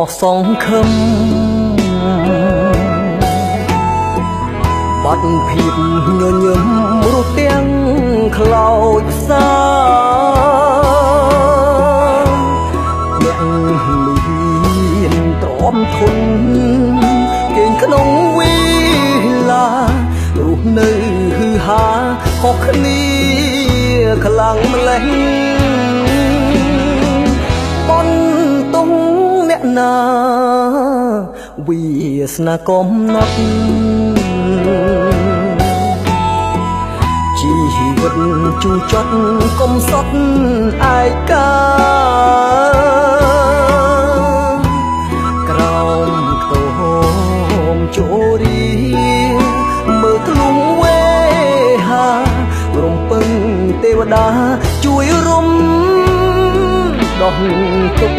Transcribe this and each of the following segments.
អស់សង្ឃឹមបាត់ភាពញញឹមរស់ទាំងខ្លោចផ្សាអ្នកមានទ្រាំធនគេងក្នុងវិឡារស់នៅហឺហាខុសគ្នាខ្លាំងម្លេះបនតុងអ្នកណាវាសនាកំណត់ជីវិតជូរចត់កុំសត់ឯកាក្រោមខ្ទមចូលរីមើលធ្លុំវេហារំពឹងទេវតាជួយរំដោះទុក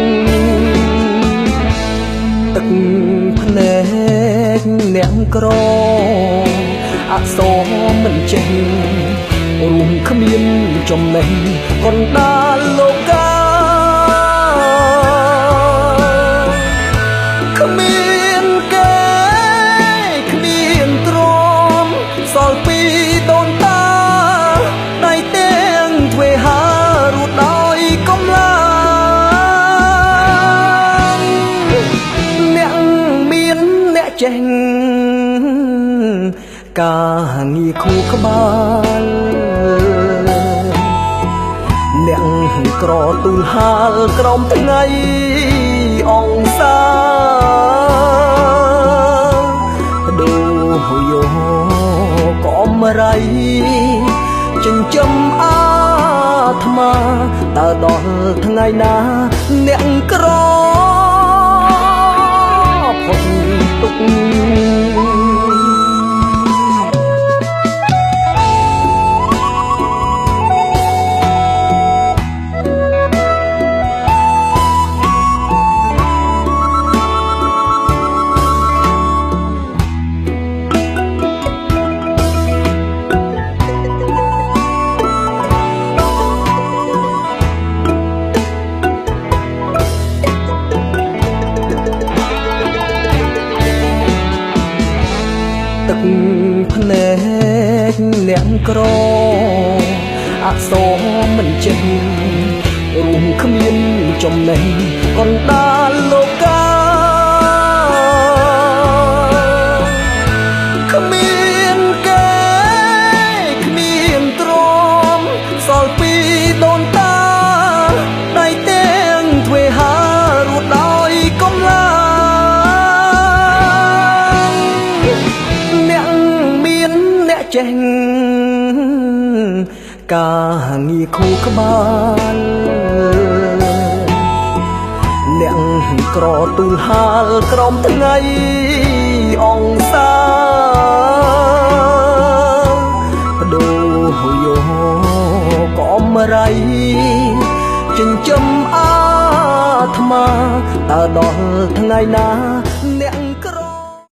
ទឹកភ្នែកអ្នកក្រអក្សរមិនចេះរួមគ្មានចំណេះកណ្ដាលលោកកាគ្មានគេគ្មានទ្រាំសល់ពីដូនតាដៃទាំងទ្វេហារួចដោយកំឡាងអ្នកមានអ្នកចេះការងារខួរក្បាលអ្នកក្រទូលហាលក្រោមថ្ងៃអង្សាដូយោកំរៃចិញ្ចឹមអាត្មាតើដល់ថ្ងៃណាអ្នកក្រផុតទុក្ខទឹកភ្នែកអ្នកក្រអក្សរមិនចេះរួមគ្មានចំណេះកណ្ដាលលោកកាគ្មានគេគ្មានទ្រាំសល់ពីដូនតាដៃទាំងទ្វេហារួចដោយកំឡាចេះការងារខួរក្បាលអ្នកក្រទូលហាលក្រោមថ្ងៃអង្សាបដូយោកំរៃចិញ្ចឹមអាត្មាតើដល់ថ្ងៃណា